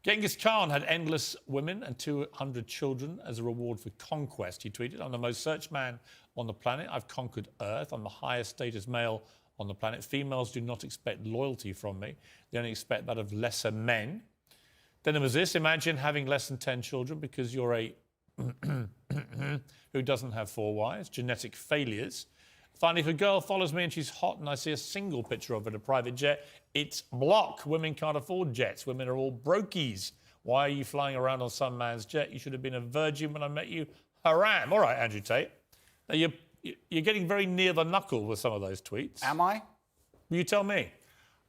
Genghis Khan had endless women and 200 children as a reward for conquest, he tweeted. I'm the most searched man on the planet. I've conquered Earth. I'm the highest status male on the planet. Females do not expect loyalty from me. They only expect that of lesser men. Then there was this. Imagine having less than 10 children because you're a who doesn't have 4 wives. Genetic failures. Finally, if a girl follows me and she's hot and I see a single picture of her in a private jet, it's block. Women can't afford jets. Women are all brokies. Why are you flying around on some man's jet? You should have been a virgin when I met you. Haram. All right, Andrew Tate. Now, you're getting very near the knuckle with some of those tweets. Am I? You tell me.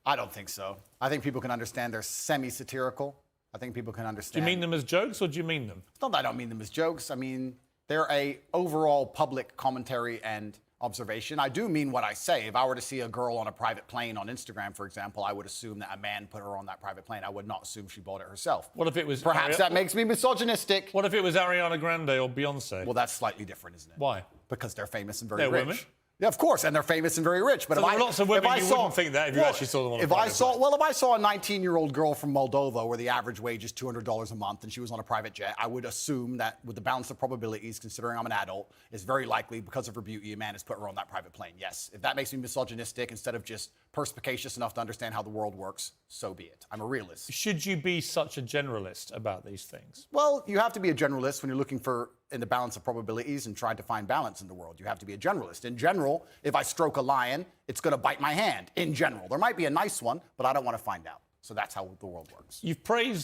I don't think so. I think people can understand they're semi-satirical. I think people can understand. Do you mean them as jokes or do you mean them? It's not that I don't mean them as jokes. I mean, they're a overall public commentary and observation. I do mean what I say. If I were to see a girl on a private plane on Instagram, for example, I would assume that a man put her on that private plane. I would not assume she bought it herself. What if it was... Perhaps that makes me misogynistic. What if it was Ariana Grande or Beyonce? Well, that's slightly different, isn't it? Why? Because they're famous and very They're rich. women? Yeah, of course, and they're famous and very rich. But so if there are lots of women you wouldn't think that if you actually saw them on a private plane. Well, if I saw a 19-year-old girl from Moldova where the average wage is $200 a month and she was on a private jet, I would assume that with the balance of probabilities, considering I'm an adult, it's very likely because of her beauty, a man has put her on that private plane. Yes. If that makes me misogynistic instead of just perspicacious enough to understand how the world works, so be it. I'm a realist. Should you be such a generalist about these things? Well, you have to be a generalist when you're looking for in the balance of probabilities and trying to find balance in the world. You have to be a generalist. In general, if I stroke a lion, it's going to bite my hand. In general, there might be a nice one, but I don't want to find out. So that's how the world works. You've praised